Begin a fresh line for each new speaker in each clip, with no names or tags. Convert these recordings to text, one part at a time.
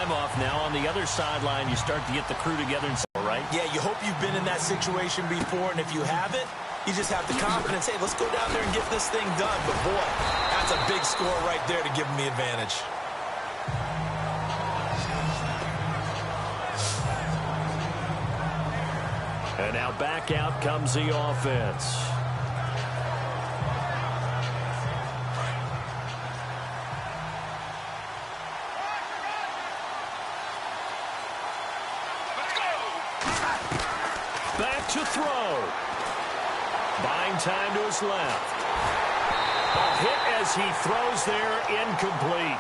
I'm off now. On the other sideline, you start to get the crew together and say, right?
Yeah, you hope you've been in that situation before, and if you haven't, you just have the confidence, hey, let's go down there and get this thing done. But, boy, that's a big score right there to give them the advantage.
And now back out comes the offense. Back to throw. Buying time to his left. A hit as he throws there, incomplete.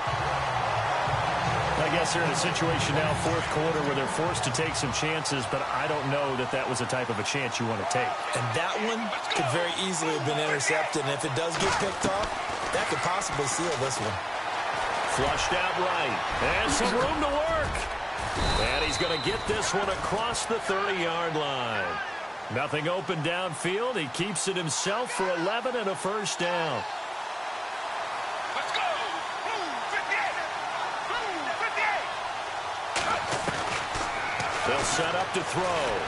I guess they're in a situation now, fourth quarter, where they're forced to take some chances, but I don't know that that was the type of a chance you want to take.
And that one could very easily have been intercepted, and if it does get picked off, that could possibly seal this one.
Flushed out right, and some room to work. And he's going to get this one across the 30-yard line. Nothing open downfield. He keeps it himself for 11 and a first down.
Let's go! 58!
They'll set up to throw.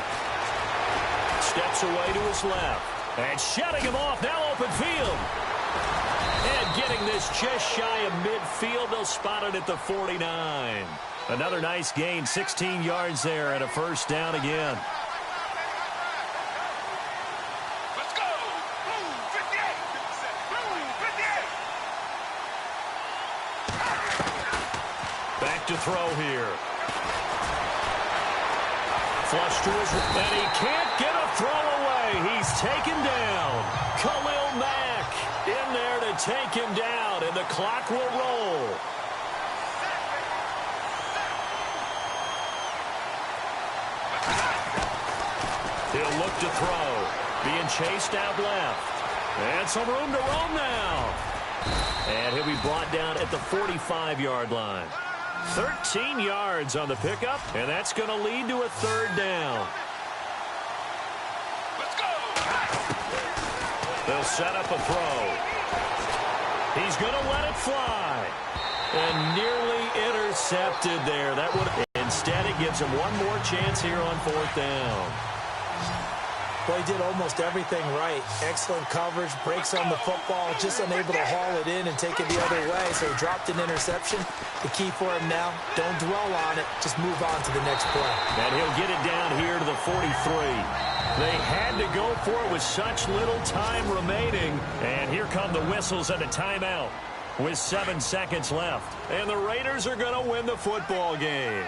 Steps away to his left. And shutting him off. Now open field. And getting this just shy of midfield. They'll spot it at the 49. Another nice gain. 16 yards there and a first down again.
Let's go! 58! 58!
Back to throw here. Flush to his right, and he can't get a throw away. He's taken down. Khalil Mack in there to take him down, and the clock will roll. He'll look to throw. Being chased out left. And some room to roam now. And he'll be brought down at the 45-yard line. 13 yards on the pickup, and that's going to lead to a third down.
Let's go!
They'll set up a throw. He's going to let it fly. And nearly intercepted there. That would instead it gives him one more chance here on fourth down.
Well, he did almost everything right. Excellent coverage, breaks on the football, just unable to haul it in and take it the other way. So he dropped an interception. The key for him now, don't dwell on it. Just move on to the next play.
And he'll get it down here to the 43. They had to go for it with such little time remaining. And here come the whistles and a timeout with 7 seconds left. And the Raiders are going to win the football game.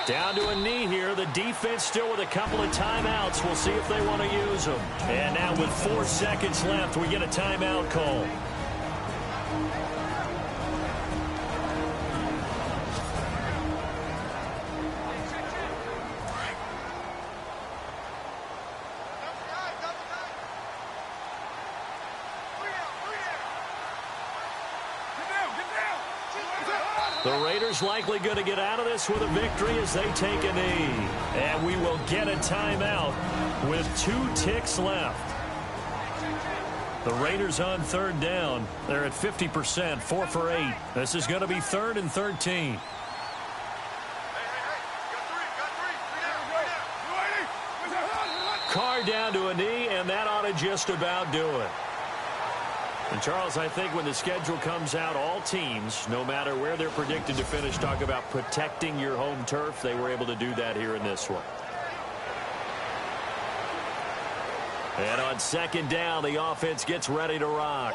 Down to a knee here. The defense still with a couple of timeouts. We'll see if they want to use them. And now with 4 seconds left, we get a timeout call. The Raiders likely going to get out of this with a victory as they take a knee. And we will get a timeout with 2 ticks left. The Raiders on third down. They're at 50%, 4 for 8. This is going to be 3rd and 13. Carr down to a knee, and that ought to just about do it. And, Charles, I think when the schedule comes out, all teams, no matter where they're predicted to finish, talk about protecting your home turf. They were able to do that here in this one. And on second down, the offense gets ready to rock.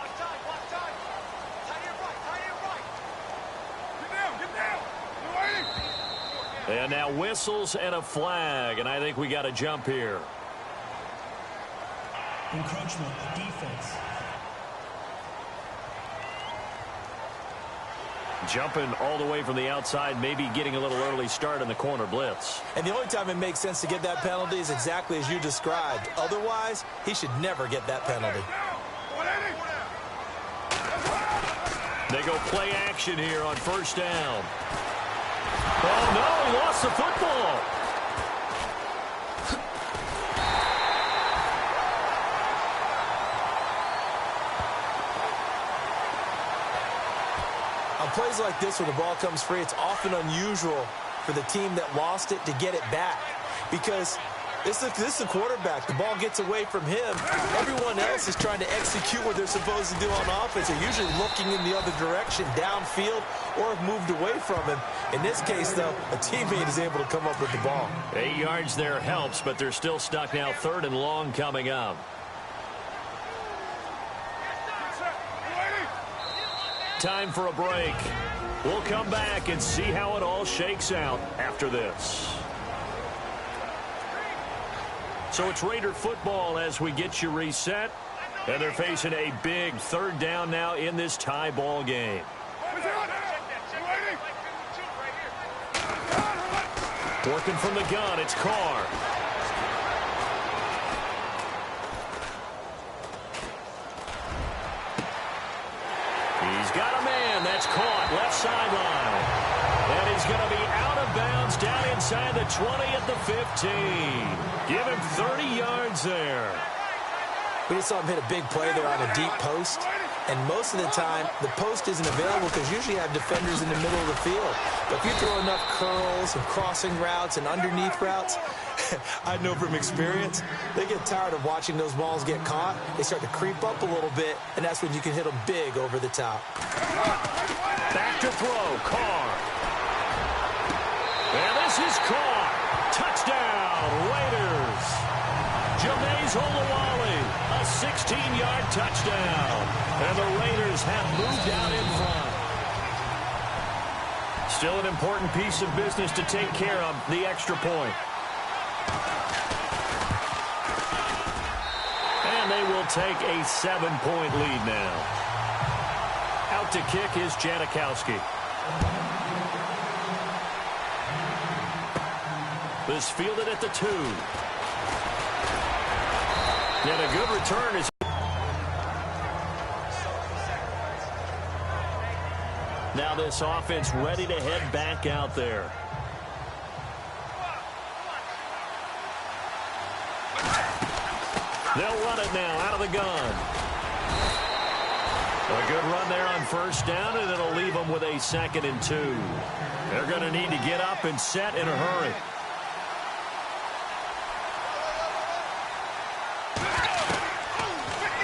And now whistles and a flag, and I think we got a jump here.
Encroachment, defense.
Jumping all the way from the outside, maybe getting a little early start in the corner blitz.
And the only time it makes sense to get that penalty is exactly as you described. Otherwise, he should never get that penalty.
They go play action here on first down. Oh, no, he lost the football.
plays like this where the ball comes free, it's often unusual for the team that lost it to get it back because this is a quarterback. The ball gets away from him. Everyone else is trying to execute what they're supposed to do on offense. They're usually looking in the other direction, downfield, or have moved away from him. In this case, though, a teammate is able to come up with the ball.
8 yards there helps, but they're still stuck now. 3rd and long coming up. Time for a break. We'll come back and see how it all shakes out after this. So it's Raider football as we get you reset. And they're facing a big 3rd down now in this tie ball game. Working from the gun, it's Carr. He's got a man. That's caught. Left sideline. And he's going to be out of bounds down inside the 20 at the 15. Give him 30 yards there.
We just saw him hit a big play there on a deep post. And most of the time, the post isn't available because usually you have defenders in the middle of the field. But if you throw enough curls and crossing routes and underneath routes, I know from experience, they get tired of watching those balls get caught. They start to creep up a little bit, and that's when you can hit them big over the top.
Back to throw, Carr. And this is caught. Touchdown, Raiders. Jameis Olawale, a 16-yard touchdown. And the Raiders have moved out in front. Still an important piece of business to take care of, the extra point. And they will take a 7-point lead now. Out to kick is Janikowski. This fielded at the 2. And a good return is... Now this offense ready to head back out there. They'll run it now out of the gun. A good run there on 1st down, and it'll leave them with a 2nd and 2. They're going to need to get up and set in a hurry.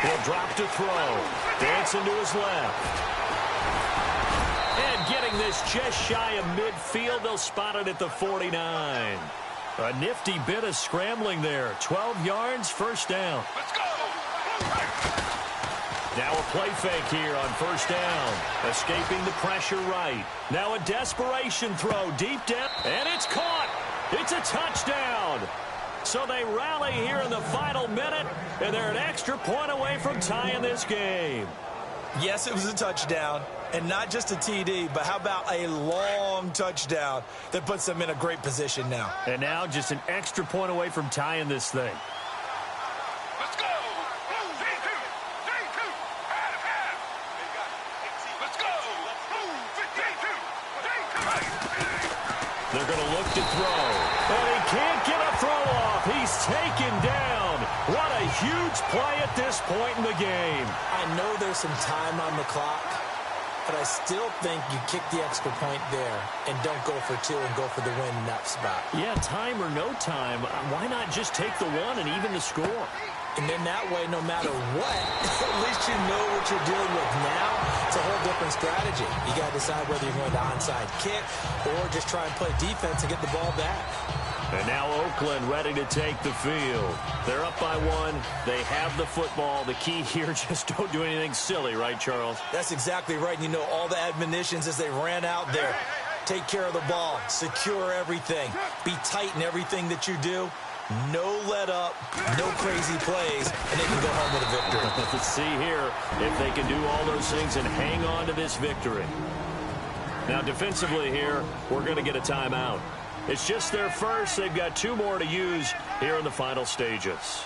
He'll drop to throw. Dancing to his left. And getting this just shy of midfield, they'll spot it at the 49. A nifty bit of scrambling there. 12 yards, 1st down.
Let's go.
Now a play fake here on 1st down. Escaping the pressure right. Now a desperation throw deep down. And it's caught. It's a touchdown. So they rally here in the final minute, and they're an extra point away from tying this game.
Yes, it was a touchdown, and not just a TD, but how about a long touchdown that puts them in a great position now.
And now just an extra point away from tying this thing.
Let's go. 3-2. 3-2. Half. Let's go. 3-2.
They're going to look to throw. And he can't get a throw off. He's taken down. What a huge play at this point in the game.
I know there's some time on the clock, but I still think you kick the extra point there and don't go for 2 and go for the win in that spot.
Yeah, time or no time, why not just take the 1 and even the score?
And then that way, no matter what, at least you know what you're dealing with now. It's a whole different strategy. You got to decide whether you're going to onside kick or just try and play defense and get the ball back.
And now Oakland ready to take the field. They're up by 1. They have the football. The key here, just don't do anything silly, right, Charles?
That's exactly right. And you know all the admonitions as they ran out there. Take care of the ball. Secure everything. Be tight in everything that you do. No let up, no crazy plays, and they can go home with a victory.
Let's see here if they can do all those things and hang on to this victory. Now, defensively here, we're going to get a timeout. It's just their first. They've got 2 more to use here in the final stages.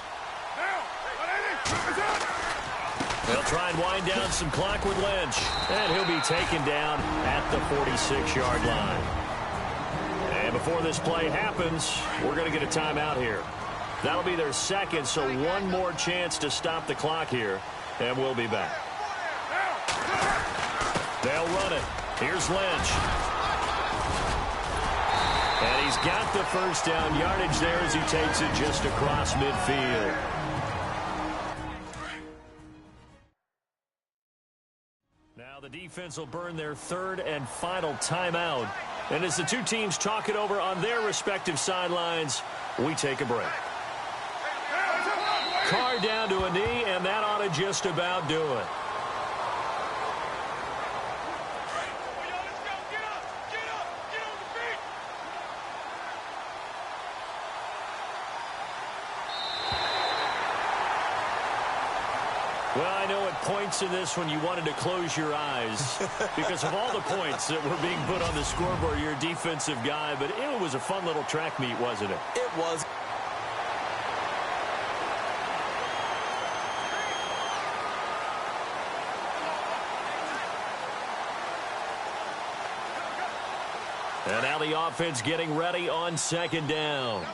They'll try and wind down some clock with Lynch, and he'll be taken down at the 46-yard line. And before this play happens, we're going to get a timeout here. That'll be their 2nd, so 1 more chance to stop the clock here, and we'll be back. They'll run it. Here's Lynch. And he's got the first down yardage there as he takes it just across midfield. Now the defense will burn their third and final timeout. And as the two teams talk it over on their respective sidelines, we take a break. Carr down to a knee, and that ought to just about do it. Well, I know at points in this when you wanted to close your eyes because of all the points that were being put on the scoreboard, you're a defensive guy, but it was a fun little track meet, wasn't it?
It was.
And now the offense getting ready on second down.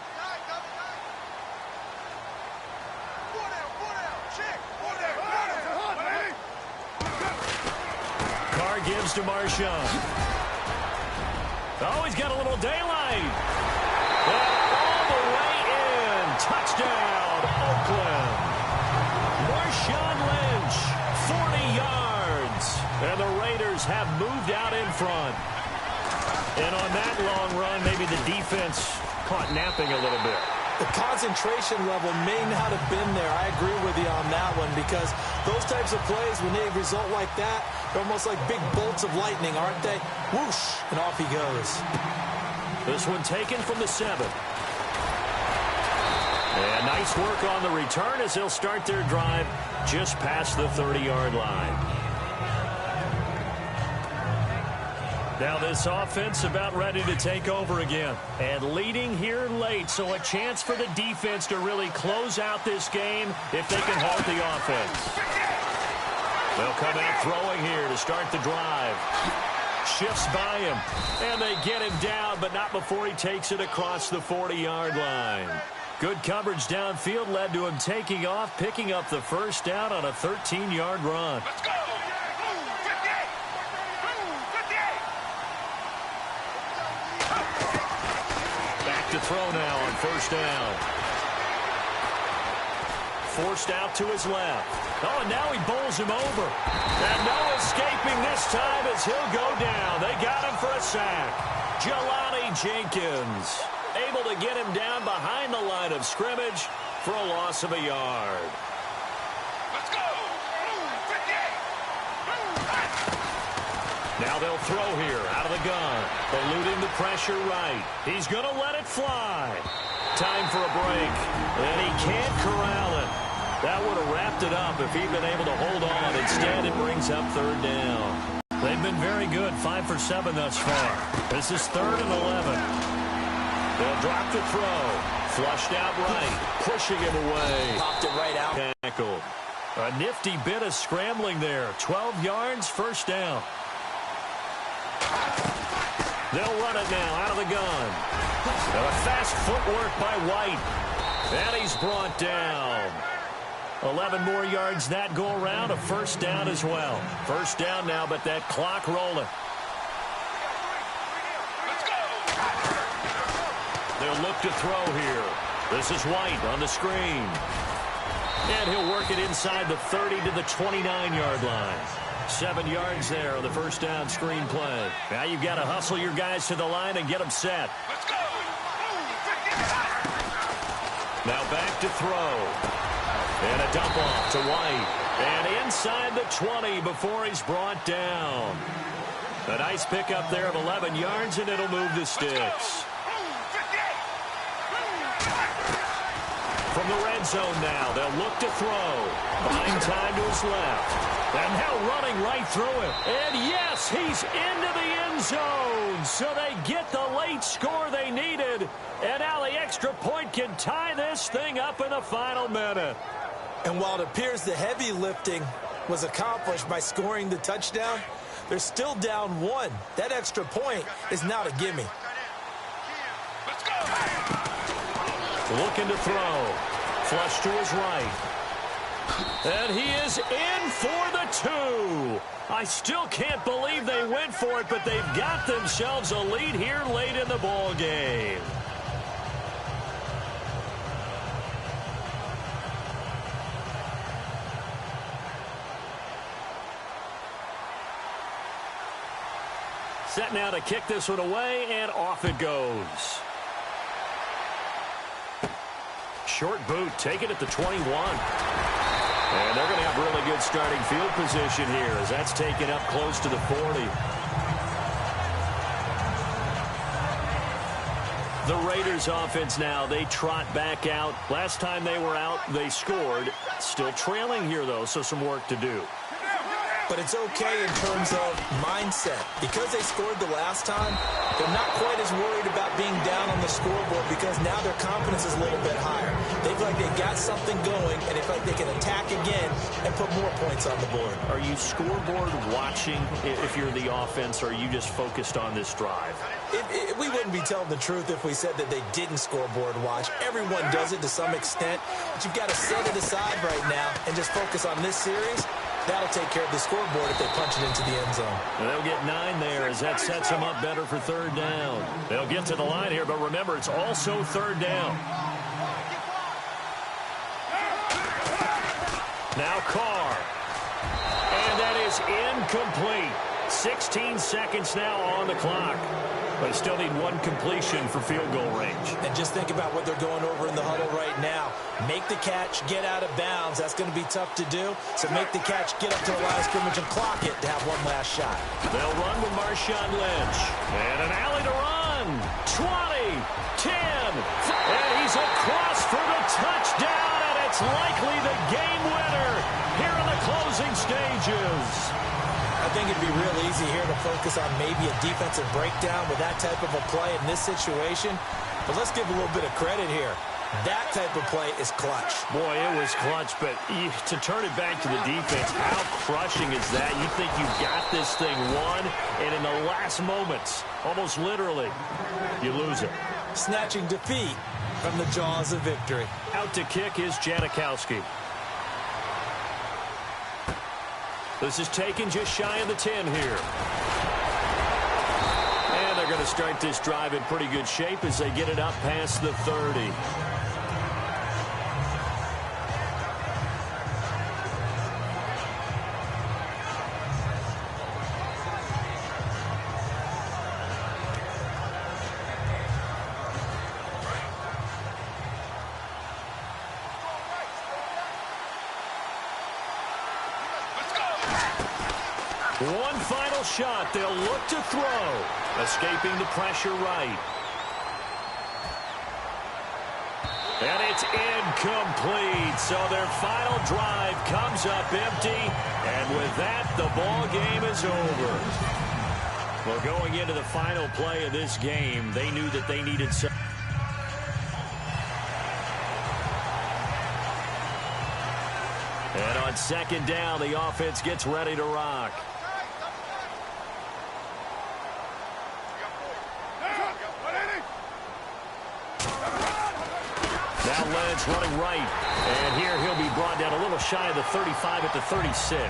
Carr gives to Marshawn. Oh, he's got a little daylight. And all the way in. Touchdown, Oakland. Marshawn Lynch, 40 yards. And the Raiders have moved out in front. And on that long run, maybe the defense caught napping a little bit.
The concentration level may not have been there. I agree with you on that one because those types of plays, when they result like that, they're almost like big bolts of lightning, aren't they? Whoosh, and off he goes.
This one taken from the 7. And nice work on the return as they'll start their drive just past the 30-yard line. Now this offense about ready to take over again. And leading here late, so a chance for the defense to really close out this game if they can halt the offense. They'll come out throwing here to start the drive. Shifts by him, and they get him down, but not before he takes it across the 40-yard line. Good coverage downfield led to him taking off, picking up the first down on a 13-yard run.
Let's go!
To throw now on first down. Forced out to his left. Oh, and now he bowls him over. And no escaping this time as he'll go down. They got him for a sack. Jelani Jenkins able to get him down behind the line of scrimmage for a loss of a yard.
Let's go!
Now they'll throw here out of the gun. Eluding the pressure right. He's going to let it fly. Time for a break. And he can't corral it. That would have wrapped it up if he'd been able to hold on. Instead, it brings up third down. They've been very good, 5 for 7 thus far. This is 3rd and 11. They'll drop the throw. Flushed out right. Pushing him away.
Popped it right out.
Tackled. A nifty bit of scrambling there. 12 yards, first down. They'll run it now out of the gun. And a fast footwork by White. And he's brought down. 11 more yards that go around. A first down as well. First down now, but that clock rolling.
Let's go!
They'll look to throw here. This is White on the screen. And he'll work it inside the 30 to the 29-yard line. 7 yards there on the first down screen play. Now you've got to hustle your guys to the line and get them set.
Let's go!
Now back to throw. And a dump off to White. And inside the 20 before he's brought down. A nice pickup there of 11 yards, and it'll move the sticks. From the red zone now, they'll look to throw. Buying time to his left. And now running right through it. And yes, he's into the end zone. So they get the late score they needed. And now the extra point can tie this thing up in the final minute.
And while it appears the heavy lifting was accomplished by scoring the touchdown, they're still down 1. That extra point is now a gimme.
Let's go!
Looking to throw. Flush to his right. And he is in for the 2. I still can't believe they went for it, but they've got themselves a lead here late in the ball game. Set now to kick this one away, and off it goes. Short boot, take it at the 21. And they're going to have really good starting field position here as that's taken up close to the 40. The Raiders offense now, they trot back out. Last time they were out, they scored. Still trailing here, though, so some work to do.
But it's okay in terms of mindset. Because they scored the last time, they're not quite as worried about being down on the scoreboard because now their confidence is a little bit higher. They feel like they've got something going, and they feel like they can attack again and put more points on the board.
Are you scoreboard watching if you're the offense, or are you just focused on this drive?
We wouldn't be telling the truth if we said that they didn't scoreboard watch. Everyone does it to some extent, but you've got to set it aside right now and just focus on this series. That'll take care of the scoreboard if they punch it into the end zone.
And they'll get 9 there as that sets them up better for third down. They'll get to the line here, but remember, it's also third down. Now Carr. And that is incomplete. 16 seconds now on the clock. But still need one completion for field goal range.
And just think about what they're going over in the huddle right now. Make the catch, get out of bounds. That's going to be tough to do. So make the catch, get up to the line of scrimmage, and clock it to have one last shot.
They'll run with Marshawn Lynch. And an alley to run. 20, 10. And he's across for the touchdown. And it's likely the game winner here in the closing stages.
I think it'd be real easy here to focus on maybe a defensive breakdown with that type of a play in this situation. But let's give a little bit of credit here. That type of play is clutch.
Boy, it was clutch, but to turn it back to the defense, how crushing is that? You think you've got this thing won, and in the last moments, almost literally, you lose it.
Snatching defeat from the jaws of victory.
Out to kick is Janikowski. This is taken just shy of the 10 here. And they're going to start this drive in pretty good shape as they get it up past the 30. One final shot. They'll look to throw. Escaping the pressure right. And it's incomplete. So their final drive comes up empty. And with that, the ball game is over. Well, going into the final play of this game, they knew that they needed some. And on second down, the offense gets ready to rock. Now Lynch running right. And here he'll be brought down a little shy of the 35 at the 36.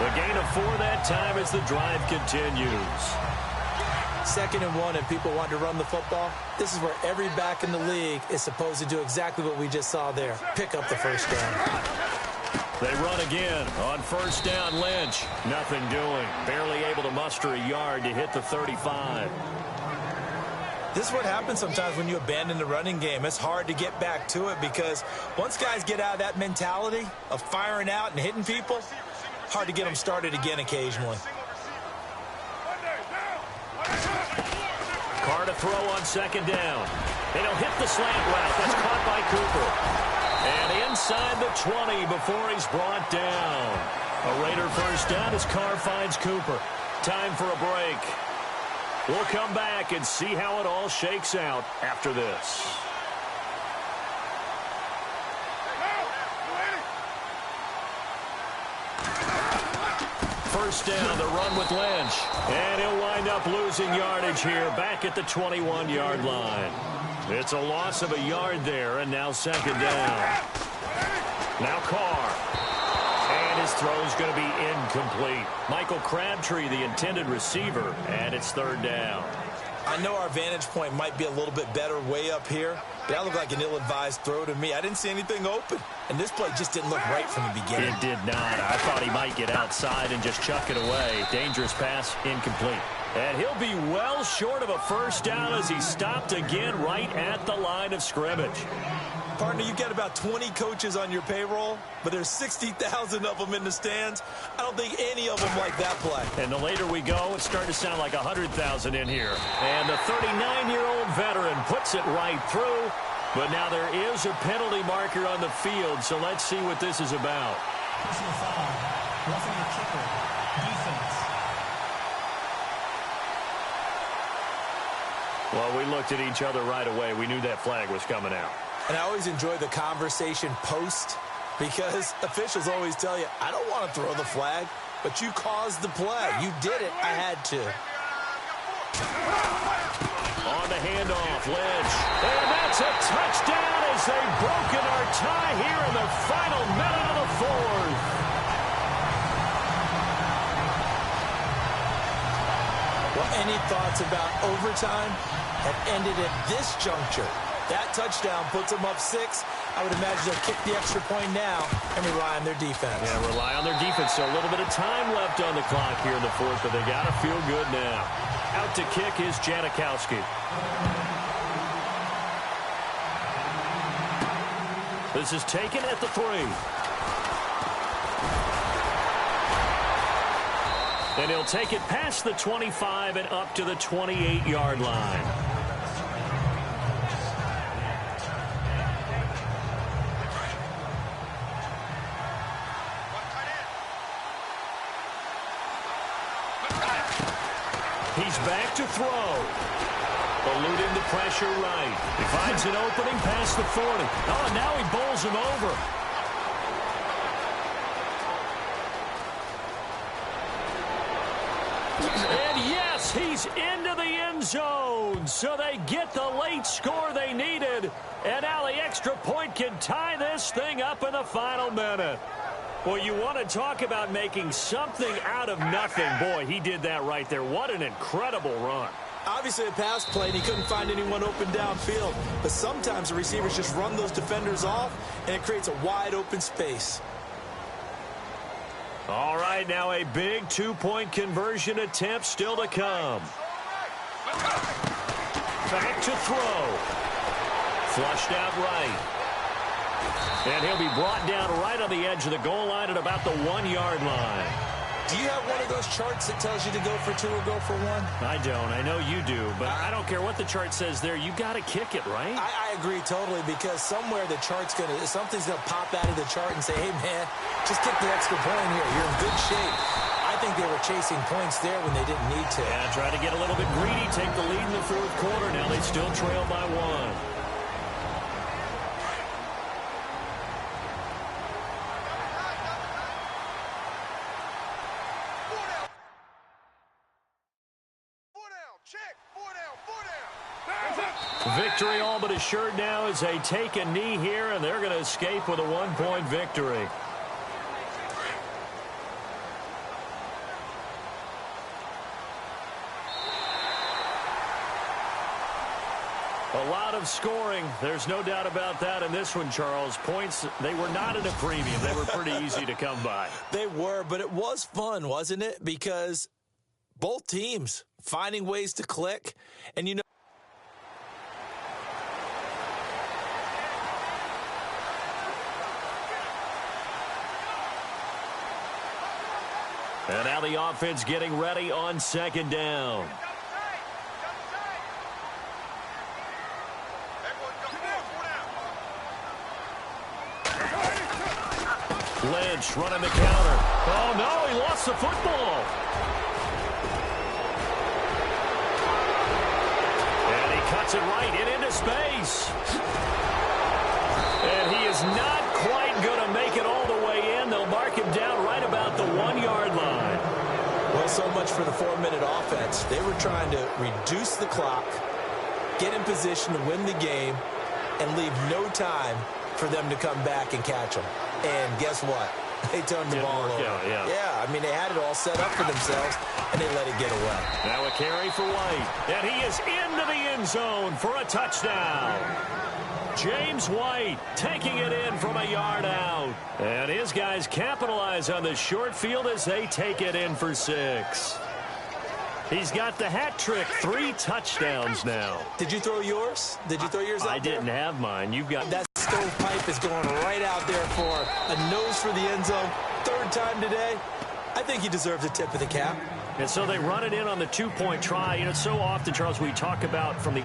The gain of 4 that time as the drive continues.
2nd and 1 and people want to run the football. This is where every back in the league is supposed to do exactly what we just saw there. Pick up the first down.
They run again on first down. Lynch, nothing doing. Barely able to muster a yard to hit the 35.
This is what happens sometimes when you abandon the running game. It's hard to get back to it because once guys get out of that mentality of firing out and hitting people, hard to get them started again occasionally.
Carr to throw on second down. And he'll hit the slant route. That's caught by Cooper. And inside the 20 before he's brought down. A Raider first down as Carr finds Cooper. Time for a break. We'll come back and see how it all shakes out after this. First down, the run with Lynch. And he'll wind up losing yardage here back at the 21-yard line. It's a loss of a yard there, and now second down. Now Carr. And his throw is going to be incomplete. Michael Crabtree, the intended receiver, and it's third down.
I know our vantage point might be a little bit better way up here, but that looked like an ill-advised throw to me. I didn't see anything open, and this play just didn't look right from the beginning.
It did not. I thought he might get outside and just chuck it away. Dangerous pass, incomplete. And he'll be well short of a first down as he stopped again right at the line of scrimmage.
Partner, you've got about 20 coaches on your payroll, but there's 60,000 of them in the stands. I don't think any of them like that play.
And the later we go, it's starting to sound like 100,000 in here. And the 39-year-old veteran puts it right through. But now there is a penalty marker on the field, so let's see what this is about.
Personal foul. Roughing the kicker. Defense.
Well, we looked at each other right away. We knew that flag was coming out.
And I always enjoy the conversation post because officials always tell you, I don't want to throw the flag, but you caused the play. You did it. I had to.
On the handoff, Lynch. And that's a touchdown as they've broken our tie here in the final minute of the fourth.
Well, any thoughts about overtime have ended at this juncture? That touchdown puts them up 6. I would imagine they'll kick the extra point now and rely on their defense.
Yeah, rely on their defense. So a little bit of time left on the clock here in the fourth, but they got to feel good now. Out to kick is Janikowski. This is taken at the 3. And he'll take it past the 25 and up to the 28-yard line. He's back to throw. Eluding the pressure right. He finds an opening past the 40. Oh, and now he bowls him over. And yes, he's into the end zone. So they get the late score they needed. And now the extra point can tie this thing up in the final minute. Well, you want to talk about making something out of nothing. Boy, he did that right there. What an incredible run.
Obviously a pass play, and he couldn't find anyone open downfield. But sometimes the receivers just run those defenders off, and it creates a wide open space.
All right, now a big two-point conversion attempt still to come. Back to throw. Flushed out right. And he'll be brought down right on the edge of the goal line at about the 1-yard line.
Do you have one of those charts that tells you to go for 2 or go for 1?
I don't. I know you do, but I don't care what the chart says there. You got to kick it, right?
I agree totally, because somewhere the chart's something's gonna pop out of the chart and say, hey man, just kick the extra point here. You're in good shape. I think they were chasing points there when they didn't need to.
Yeah, try to get a little bit greedy, take the lead in the fourth quarter. Now they still trail by 1. Victory all but assured now as they take a knee here, and they're going to escape with a 1-point victory. A lot of scoring. There's no doubt about that in this one, Charles. Points, they were not at a premium. They were pretty easy to come by.
They were, but it was fun, wasn't it? Because both teams finding ways to click, and you know,
and now the offense getting ready on second down. Lynch running the counter. Oh, no, he lost the football. And he cuts it right into space. And he is not quite going to make it all the way in. They'll mark him down right about the 1-yard line.
Well, so much for the 4-minute offense. They were trying to reduce the clock, get in position to win the game, and leave no time for them to come back and catch them. And guess what? They turned the ball over.
Yeah,
I mean, they had it all set up for themselves, and they let it get away.
Now a carry for White. And he is into the end zone for a touchdown. James White taking it in from a yard out. And his guys capitalize on the short field as they take it in for 6. He's got the hat trick, 3 touchdowns now.
Did you throw yours? Did you throw yours out there?
I didn't have mine. You've got
that stovepipe is going right out there for a nose for the end zone. 3rd time today. I think he deserves a tip of the cap.
And so they run it in on the 2-point try. You know, so often, Charles, we talk about from the